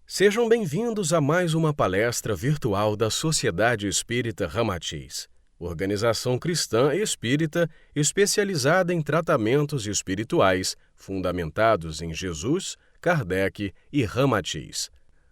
Sejam bem-vindos a mais uma palestra virtual da Sociedade Espírita Ramatiz, organização cristã espírita especializada em tratamentos espirituais fundamentados em Jesus, Kardec e Ramatiz.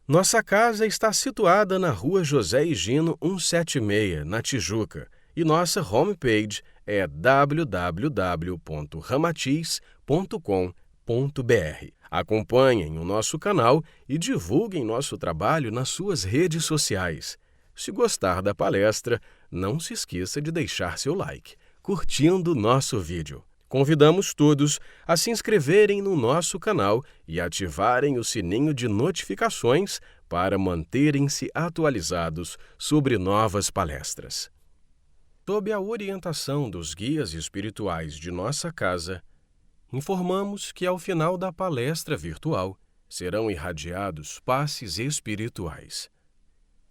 Nossa casa está situada na Rua José Higino 176, na Tijuca, e nossa homepage é www.ramatiz.com.br. Acompanhem o nosso canal e divulguem nosso trabalho nas suas redes sociais. Se gostar da palestra, não se esqueça de deixar seu like, curtindo nosso vídeo. Convidamos todos a se inscreverem no nosso canal e ativarem o sininho de notificações para manterem-se atualizados sobre novas palestras. Sob a orientação dos guias espirituais de nossa casa, informamos que ao final da palestra virtual serão irradiados passes espirituais.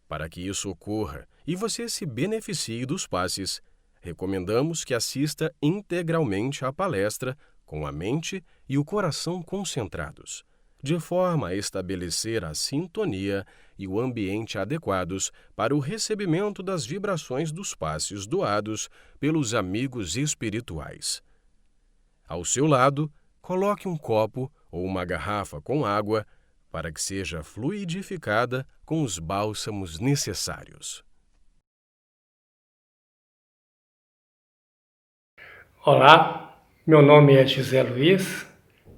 Para que isso ocorra e você se beneficie dos passes, recomendamos que assista integralmente à palestra com a mente e o coração concentrados, de forma a estabelecer a sintonia e o ambiente adequados para o recebimento das vibrações dos passes doados pelos amigos espirituais. Ao seu lado, coloque um copo ou uma garrafa com água para que seja fluidificada com os bálsamos necessários. Olá, meu nome é José Luiz,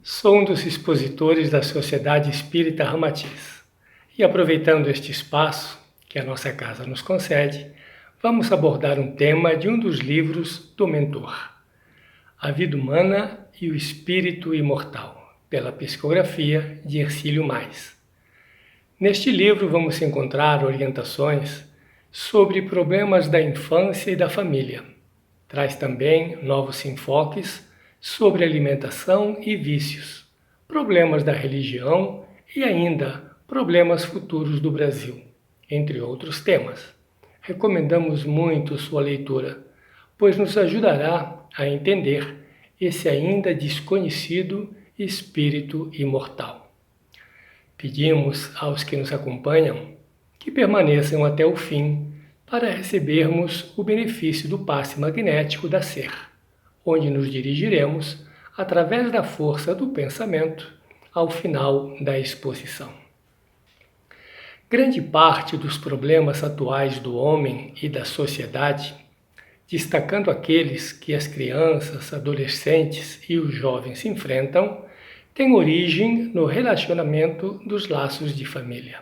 sou um dos expositores da Sociedade Espírita Ramatiz. E aproveitando este espaço que a nossa casa nos concede, vamos abordar um tema de um dos livros do mentor, A Vida Humana e o Espírito Imortal, pela psicografia de Hercílio Mais. Neste livro vamos encontrar orientações sobre problemas da infância e da família. Traz também novos enfoques sobre alimentação e vícios, problemas da religião e ainda problemas futuros do Brasil, entre outros temas. Recomendamos muito sua leitura, pois nos ajudará a entender esse ainda desconhecido espírito imortal. Pedimos aos que nos acompanham que permaneçam até o fim para recebermos o benefício do passe magnético da SER, onde nos dirigiremos, através da força do pensamento, ao final da exposição. Grande parte dos problemas atuais do homem e da sociedade, destacando aqueles que as crianças, adolescentes e os jovens enfrentam, tem origem no relacionamento dos laços de família.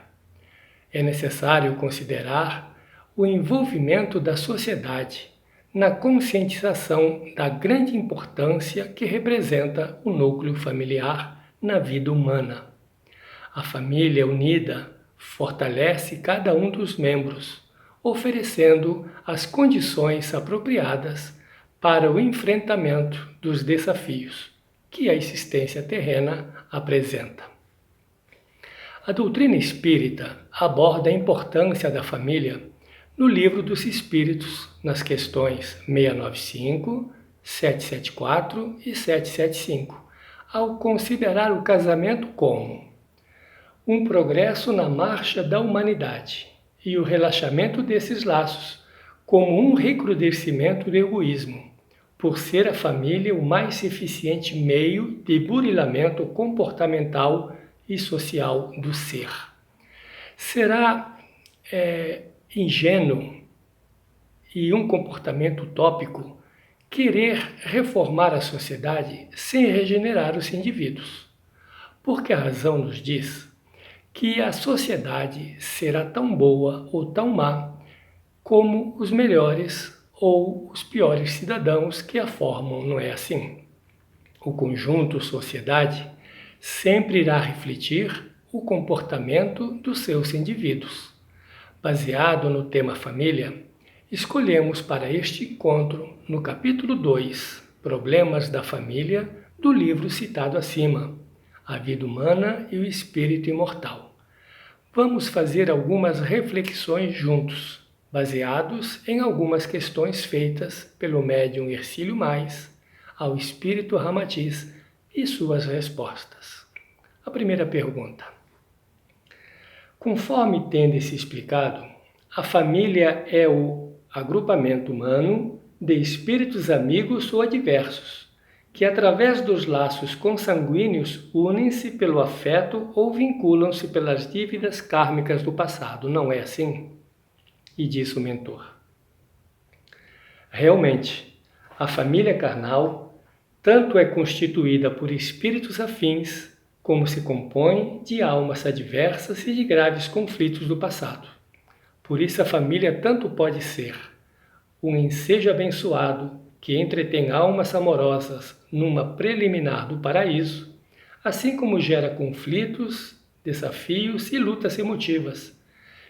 É necessário considerar o envolvimento da sociedade na conscientização da grande importância que representa o núcleo familiar na vida humana. A família unida fortalece cada um dos membros, oferecendo as condições apropriadas para o enfrentamento dos desafios que a existência terrena apresenta. A doutrina espírita aborda a importância da família no Livro dos Espíritos, nas questões 695, 774 e 775, ao considerar o casamento como um progresso na marcha da humanidade e o relaxamento desses laços como um recrudescimento do egoísmo, por ser a família o mais eficiente meio de burilamento comportamental e social do ser. Será ingênuo e um comportamento utópico querer reformar a sociedade sem regenerar os indivíduos, porque a razão nos diz que a sociedade será tão boa ou tão má como os melhores ou os piores cidadãos que a formam, não é assim? O conjunto sociedade sempre irá refletir o comportamento dos seus indivíduos. Baseado no tema família, escolhemos para este encontro, no capítulo 2, Problemas da Família, do livro citado acima, A Vida Humana e o Espírito Imortal. Vamos fazer algumas reflexões juntos, baseados em algumas questões feitas pelo médium Hercílio Mais ao Espírito Ramatiz e suas respostas. A primeira pergunta: Conforme tende-se explicado, a família é o agrupamento humano de espíritos amigos ou adversos, que através dos laços consanguíneos unem-se pelo afeto ou vinculam-se pelas dívidas kármicas do passado. Não é assim? E disse o mentor. Realmente, a família carnal tanto é constituída por espíritos afins, como se compõe de almas adversas e de graves conflitos do passado. Por isso a família tanto pode ser um ensejo abençoado que entretém almas amorosas numa preliminar do paraíso, assim como gera conflitos, desafios e lutas emotivas,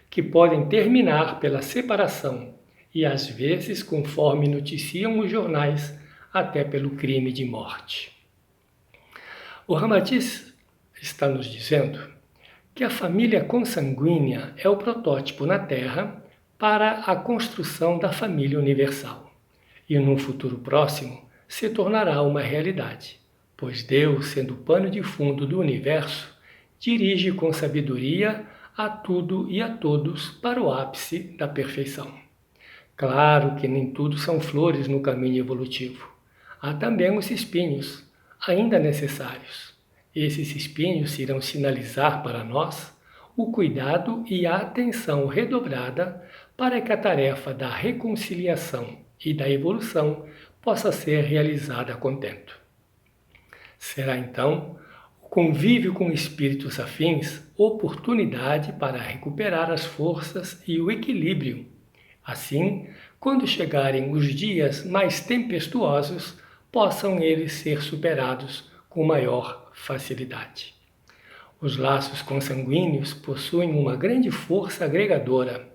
que podem terminar pela separação e, às vezes, conforme noticiam os jornais, até pelo crime de morte. O Ramatiz está nos dizendo que a família consanguínea é o protótipo na Terra para a construção da família universal. E num futuro próximo se tornará uma realidade, pois Deus, sendo o pano de fundo do universo, dirige com sabedoria a tudo e a todos para o ápice da perfeição. Claro que nem tudo são flores no caminho evolutivo. Há também os espinhos, ainda necessários. Esses espinhos irão sinalizar para nós o cuidado e a atenção redobrada para que a tarefa da reconciliação e da evolução possa ser realizada a contento. Será então o convívio com espíritos afins oportunidade para recuperar as forças e o equilíbrio. Assim, quando chegarem os dias mais tempestuosos, possam eles ser superados com maior facilidade. Os laços consanguíneos possuem uma grande força agregadora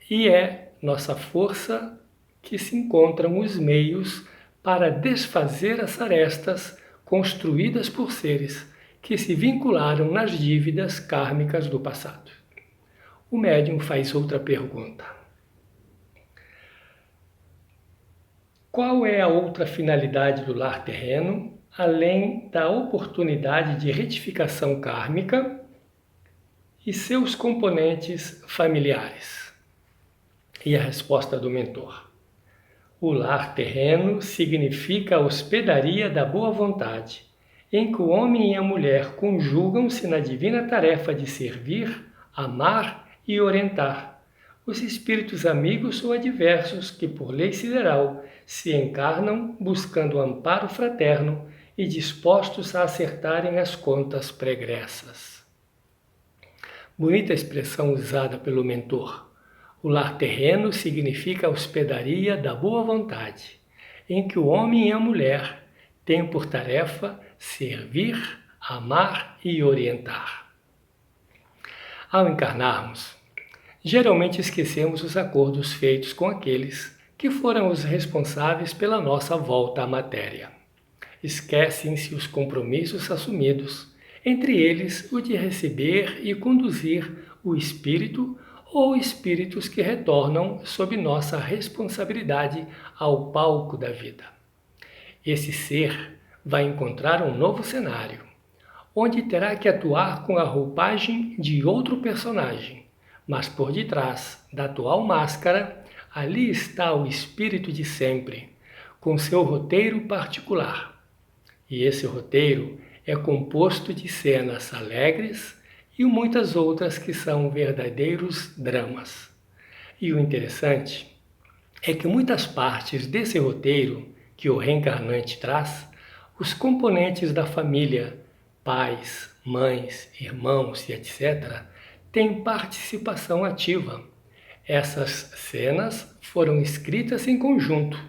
e é nossa força que se encontram os meios para desfazer as arestas construídas por seres que se vincularam nas dívidas kármicas do passado. O médium faz outra pergunta. Qual é a outra finalidade do lar terreno, além da oportunidade de retificação kármica e seus componentes familiares? E a resposta do mentor. O lar terreno significa a hospedaria da boa vontade, em que o homem e a mulher conjugam-se na divina tarefa de servir, amar e orientar os espíritos amigos ou adversos que, por lei sideral, se encarnam buscando amparo fraterno e dispostos a acertarem as contas pregressas. Bonita expressão usada pelo mentor. O lar terreno significa a hospedaria da boa vontade, em que o homem e a mulher têm por tarefa servir, amar e orientar. Ao encarnarmos, geralmente esquecemos os acordos feitos com aqueles que foram os responsáveis pela nossa volta à matéria. Esquecem-se os compromissos assumidos, entre eles o de receber e conduzir o espírito ou espíritos que retornam sob nossa responsabilidade ao palco da vida. Esse ser vai encontrar um novo cenário, onde terá que atuar com a roupagem de outro personagem, mas por detrás da atual máscara, ali está o espírito de sempre, com seu roteiro particular. E esse roteiro é composto de cenas alegres e muitas outras que são verdadeiros dramas. E o interessante é que muitas partes desse roteiro que o reencarnante traz, os componentes da família, pais, mães, irmãos e etc., têm participação ativa. Essas cenas foram escritas em conjunto.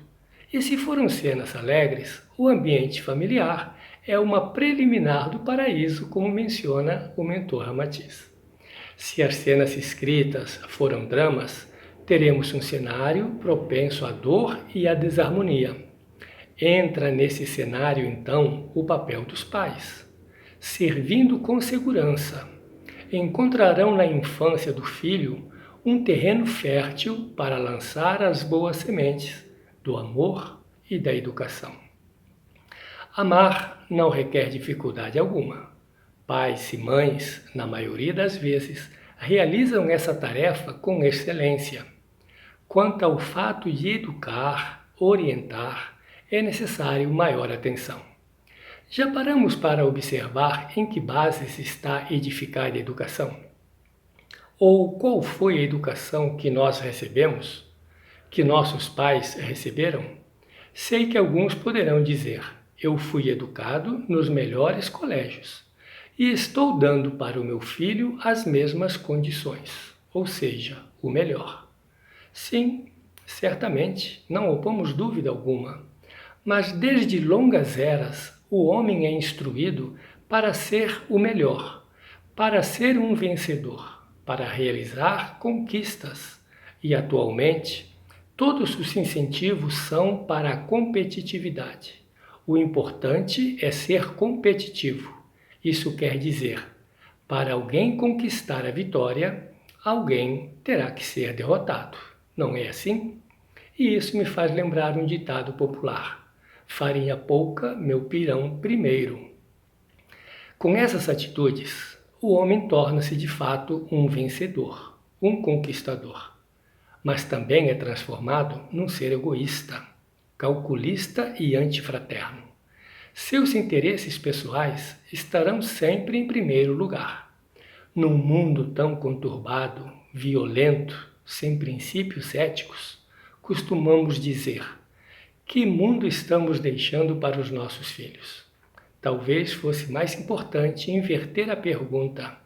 E se foram cenas alegres, o ambiente familiar é uma preliminar do paraíso, como menciona o mentor Ramatiz. Se as cenas escritas foram dramas, teremos um cenário propenso à dor e à desarmonia. Entra nesse cenário, então, o papel dos pais, servindo com segurança. Encontrarão na infância do filho um terreno fértil para lançar as boas sementes do amor e da educação. Amar não requer dificuldade alguma. Pais e mães, na maioria das vezes, realizam essa tarefa com excelência. Quanto ao fato de educar, orientar, é necessário maior atenção. Já paramos para observar em que bases está edificada a educação? Ou qual foi a educação que nós recebemos? Que nossos pais receberam? Sei que alguns poderão dizer: eu fui educado nos melhores colégios e estou dando para o meu filho as mesmas condições, ou seja, o melhor. Sim, certamente, não opomos dúvida alguma, mas desde longas eras o homem é instruído para ser o melhor, para ser um vencedor, para realizar conquistas e, atualmente, todos os incentivos são para a competitividade. O importante é ser competitivo. Isso quer dizer, para alguém conquistar a vitória, alguém terá que ser derrotado. Não é assim? E isso me faz lembrar um ditado popular: farinha pouca, meu pirão primeiro. Com essas atitudes, o homem torna-se de fato um vencedor, um conquistador. Mas também é transformado num ser egoísta, calculista e antifraterno. Seus interesses pessoais estarão sempre em primeiro lugar. Num mundo tão conturbado, violento, sem princípios éticos, costumamos dizer: que mundo estamos deixando para os nossos filhos? Talvez fosse mais importante inverter a pergunta: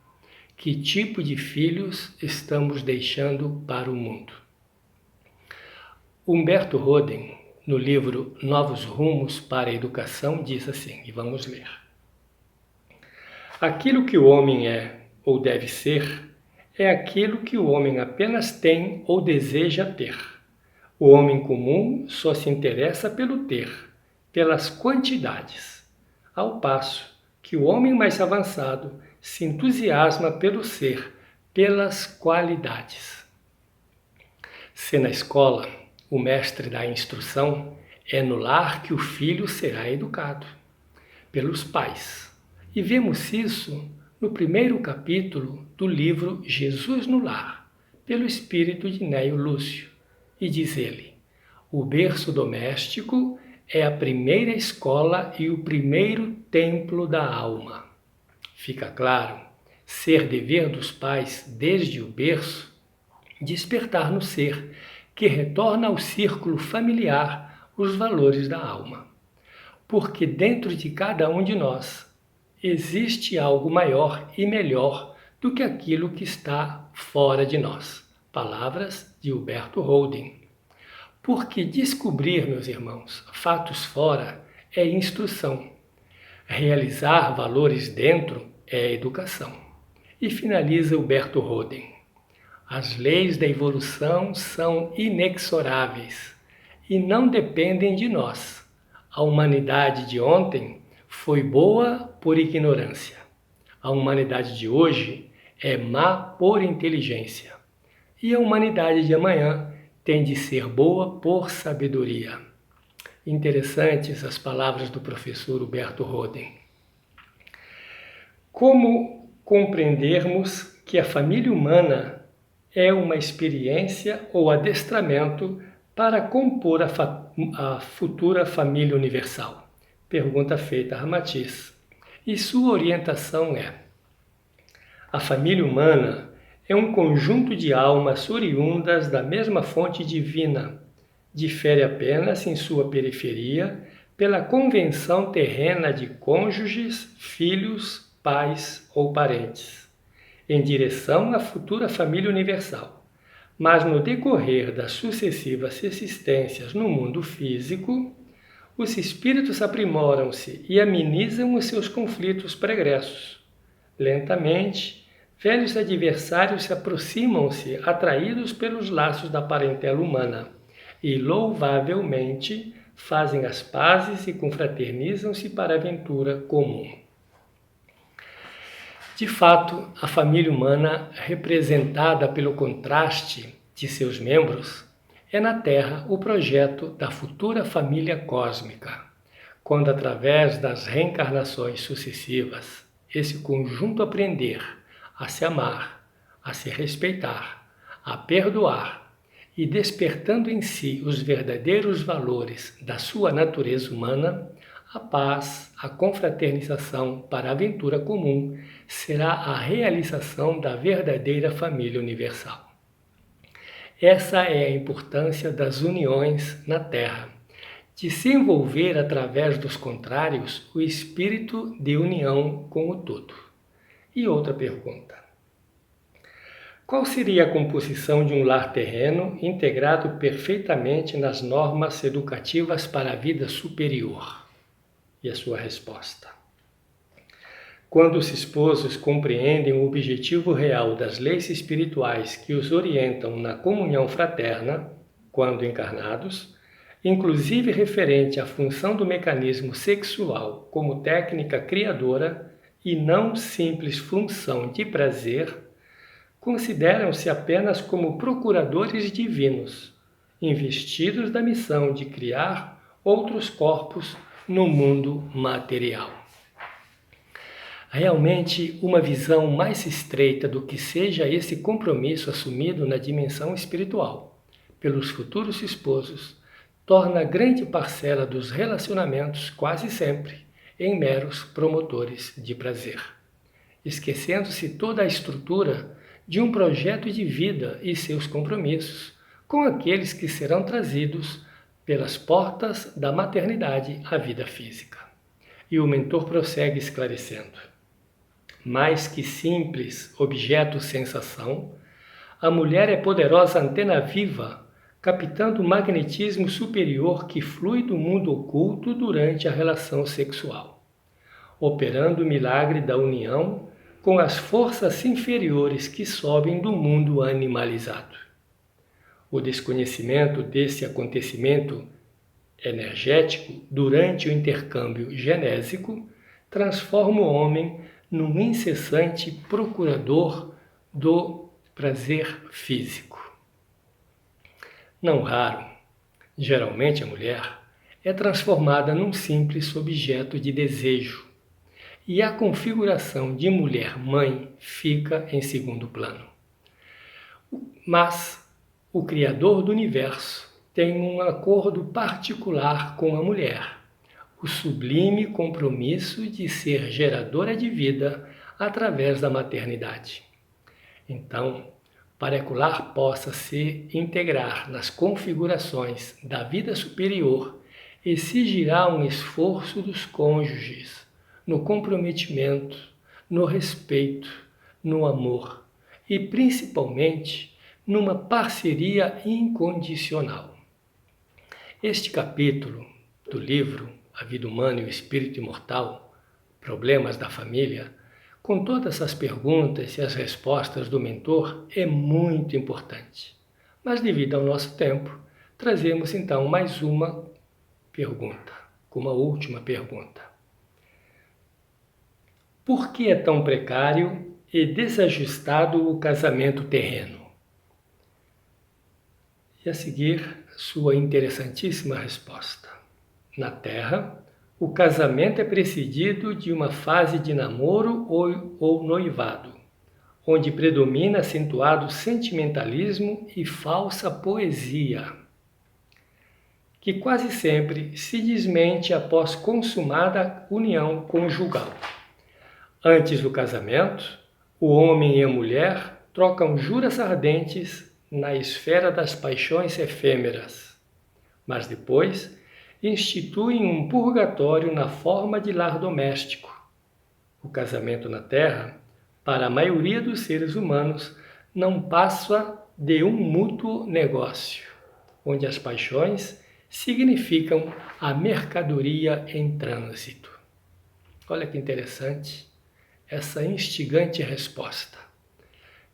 que tipo de filhos estamos deixando para o mundo? Humberto Roden, no livro Novos Rumos para a Educação, diz assim, e vamos ler: aquilo que o homem é ou deve ser é aquilo que o homem apenas tem ou deseja ter. O homem comum só se interessa pelo ter, pelas quantidades, ao passo que o homem mais avançado se entusiasma pelo ser, pelas qualidades. Se na escola o mestre dá instrução, é no lar que o filho será educado, pelos pais. E vemos isso no primeiro capítulo do livro Jesus no Lar, pelo espírito de Neio Lúcio. E diz ele: o berço doméstico é a primeira escola e o primeiro templo da alma. Fica claro, ser dever dos pais desde o berço, despertar no ser, que retorna ao círculo familiar, os valores da alma. Porque dentro de cada um de nós existe algo maior e melhor do que aquilo que está fora de nós. Palavras de Humberto Roden. Porque descobrir, meus irmãos, fatos fora é instrução. Realizar valores dentro é educação. E finaliza Humberto Roden: as leis da evolução são inexoráveis e não dependem de nós. A humanidade de ontem foi boa por ignorância. A humanidade de hoje é má por inteligência. E a humanidade de amanhã tem de ser boa por sabedoria. Interessantes as palavras do professor Humberto Roden. Como compreendermos que a família humana é uma experiência ou adestramento para compor a futura família universal? Pergunta feita a Ramatiz. E sua orientação é: a família humana é um conjunto de almas oriundas da mesma fonte divina. Difere apenas em sua periferia pela convenção terrena de cônjuges, filhos, pais ou parentes, em direção à futura família universal. Mas no decorrer das sucessivas existências no mundo físico, os espíritos aprimoram-se e amenizam os seus conflitos pregressos. Lentamente, velhos adversários se aproximam-se, atraídos pelos laços da parentela humana, e louvavelmente fazem as pazes e confraternizam-se para a aventura comum. De fato, a família humana, representada pelo contraste de seus membros, é na Terra o projeto da futura família cósmica, quando através das reencarnações sucessivas, esse conjunto aprender a se amar, a se respeitar, a perdoar e despertando em si os verdadeiros valores da sua natureza humana, a paz, a confraternização para a aventura comum será a realização da verdadeira família universal. Essa é a importância das uniões na Terra, de se envolver através dos contrários o espírito de união com o todo. E outra pergunta: qual seria a composição de um lar terreno integrado perfeitamente nas normas educativas para a vida superior? E a sua resposta: quando os esposos compreendem o objetivo real das leis espirituais que os orientam na comunhão fraterna, quando encarnados, inclusive referente à função do mecanismo sexual como técnica criadora e não simples função de prazer, consideram-se apenas como procuradores divinos, investidos da missão de criar outros corpos no mundo material. Realmente, uma visão mais estreita do que seja esse compromisso assumido na dimensão espiritual pelos futuros esposos torna grande parcela dos relacionamentos quase sempre em meros promotores de prazer, esquecendo-se toda a estrutura de um projeto de vida e seus compromissos com aqueles que serão trazidos pelas portas da maternidade à vida física. E o mentor prossegue esclarecendo: mais que simples objeto-sensação, a mulher é poderosa antena viva, captando o magnetismo superior que flui do mundo oculto durante a relação sexual, operando o milagre da união com as forças inferiores que sobem do mundo animalizado. O desconhecimento desse acontecimento energético durante o intercâmbio genésico transforma o homem num incessante procurador do prazer físico. Não raro, geralmente a mulher é transformada num simples objeto de desejo e a configuração de mulher-mãe fica em segundo plano. Mas o Criador do Universo tem um acordo particular com a mulher, o sublime compromisso de ser geradora de vida através da maternidade. Então, para que o lar possa se integrar nas configurações da vida superior, exigirá um esforço dos cônjuges no comprometimento, no respeito, no amor e, principalmente, numa parceria incondicional. Este capítulo do livro A Vida Humana e o Espírito Imortal, Problemas da Família, com todas as perguntas e as respostas do mentor, é muito importante. Mas, devido ao nosso tempo, trazemos então mais uma pergunta, como a última pergunta. Por que é tão precário e desajustado o casamento terreno? E a seguir, sua interessantíssima resposta. Na Terra, o casamento é precedido de uma fase de namoro ou noivado, onde predomina acentuado sentimentalismo e falsa poesia, que quase sempre se desmente após consumada união conjugal. Antes do casamento, o homem e a mulher trocam juras ardentes na esfera das paixões efêmeras, mas depois instituem um purgatório na forma de lar doméstico. O casamento na Terra, para a maioria dos seres humanos, não passa de um mútuo negócio, onde as paixões significam a mercadoria em trânsito. Olha que interessante essa instigante resposta,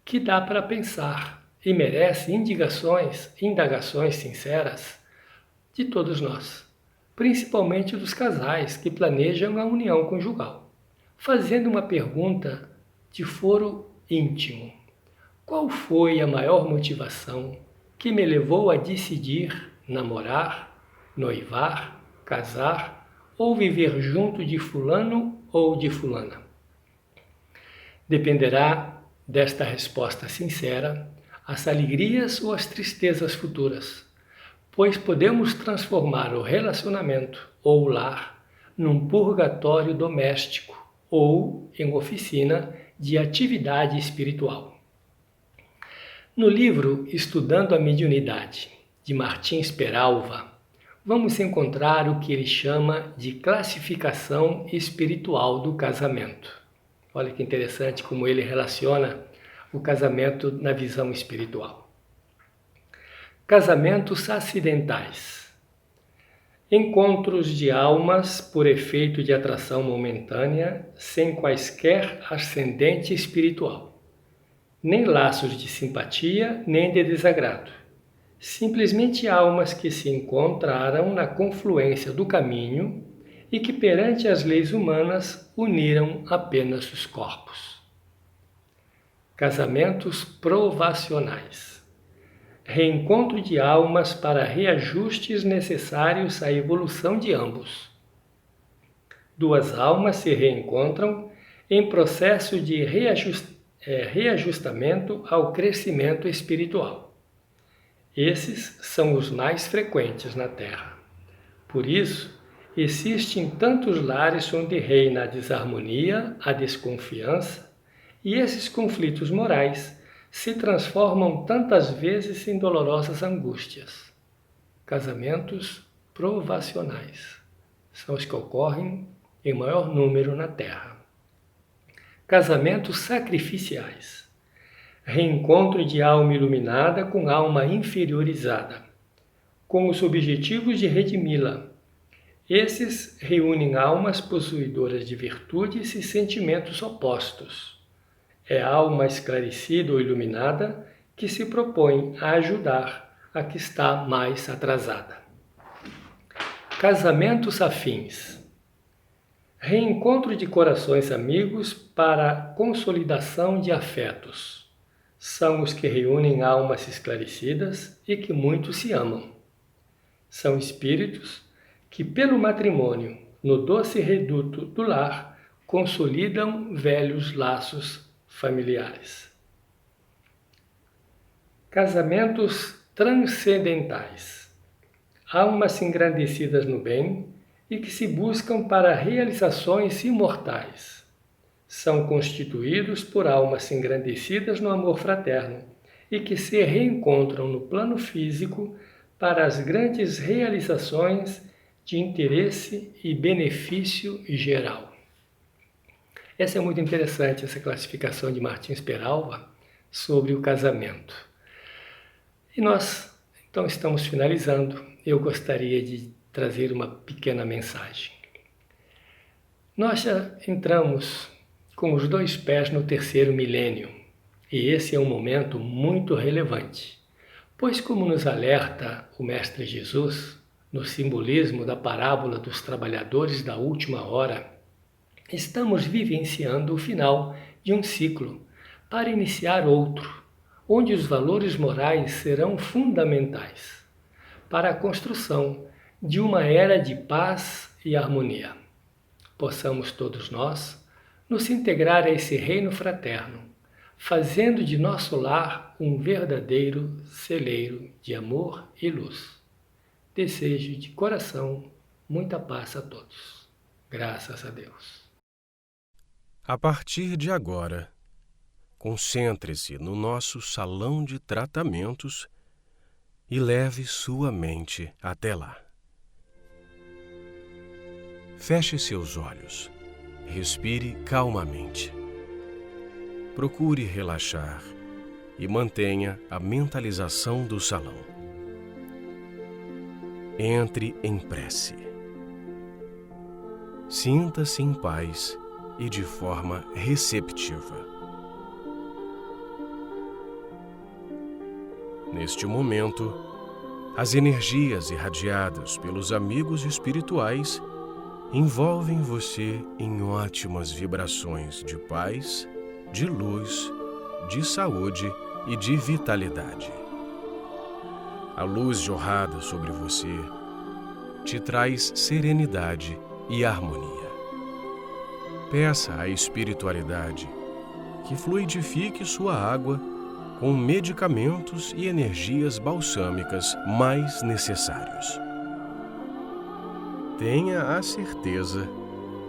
que dá para pensar e merece indagações sinceras de todos nós, principalmente dos casais que planejam a união conjugal, fazendo uma pergunta de foro íntimo: qual foi a maior motivação que me levou a decidir namorar, noivar, casar ou viver junto de fulano ou de fulana? Dependerá desta resposta sincera as alegrias ou as tristezas futuras, pois podemos transformar o relacionamento ou o lar num purgatório doméstico ou em oficina de atividade espiritual. No livro Estudando a Mediunidade, de Martins Peralva, vamos encontrar o que ele chama de classificação espiritual do casamento. Olha que interessante como ele relaciona o casamento na visão espiritual. Casamentos acidentais. Encontros de almas por efeito de atração momentânea, sem quaisquer ascendente espiritual, nem laços de simpatia, nem de desagrado. Simplesmente almas que se encontraram na confluência do caminho e que perante as leis humanas uniram apenas os corpos. Casamentos provacionais. Reencontro de almas para reajustes necessários à evolução de ambos. Duas almas se reencontram em processo de reajustamento ao crescimento espiritual. Esses são os mais frequentes na Terra. Por isso, existem tantos lares onde reina a desarmonia, a desconfiança, e esses conflitos morais se transformam tantas vezes em dolorosas angústias. Casamentos provacionais são os que ocorrem em maior número na Terra. Casamentos sacrificiais. Reencontro de alma iluminada com alma inferiorizada, com os objetivos de redimi-la. Esses reúnem almas possuidoras de virtudes e sentimentos opostos. É a alma esclarecida ou iluminada que se propõe a ajudar a que está mais atrasada. Casamentos afins. Reencontro de corações amigos para a consolidação de afetos. São os que reúnem almas esclarecidas e que muito se amam. São espíritos que, pelo matrimônio, no doce reduto do lar, consolidam velhos laços familiares. Casamentos transcendentais. Almas engrandecidas no bem e que se buscam para realizações imortais. São constituídos por almas engrandecidas no amor fraterno e que se reencontram no plano físico para as grandes realizações de interesse e benefício geral. Essa é muito interessante, essa classificação de Martins Peralva sobre o casamento. E nós, então, estamos finalizando. Eu gostaria de trazer uma pequena mensagem. Nós já entramos com os 2 pés no 3º milênio, e esse é um momento muito relevante, pois como nos alerta o Mestre Jesus, no simbolismo da parábola dos trabalhadores da última hora, estamos vivenciando o final de um ciclo para iniciar outro, onde os valores morais serão fundamentais para a construção de uma era de paz e harmonia. Possamos todos nós nos integrar a esse reino fraterno, fazendo de nosso lar um verdadeiro celeiro de amor e luz. Desejo de coração muita paz a todos. Graças a Deus. A partir de agora, concentre-se no nosso salão de tratamentos e leve sua mente até lá. Feche seus olhos. Respire calmamente. Procure relaxar e mantenha a mentalização do salão. Entre em prece. Sinta-se em paz e de forma receptiva. Neste momento, as energias irradiadas pelos amigos espirituais envolvem você em ótimas vibrações de paz, de luz, de saúde e de vitalidade. A luz jorrada sobre você te traz serenidade e harmonia. Peça à espiritualidade que fluidifique sua água com medicamentos e energias balsâmicas mais necessários. Tenha a certeza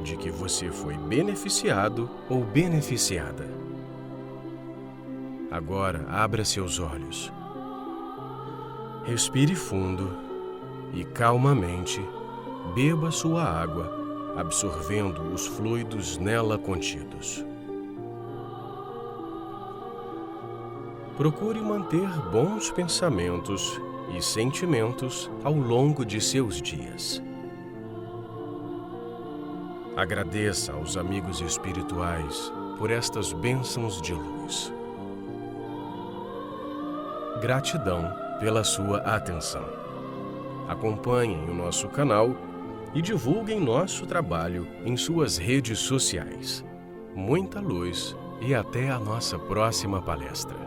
de que você foi beneficiado ou beneficiada. Agora abra seus olhos. Respire fundo e calmamente beba sua água, absorvendo os fluidos nela contidos. Procure manter bons pensamentos e sentimentos ao longo de seus dias. Agradeça aos amigos espirituais por estas bênçãos de luz. Gratidão pela sua atenção. Acompanhem o nosso canal e divulguem nosso trabalho em suas redes sociais. Muita luz e até a nossa próxima palestra.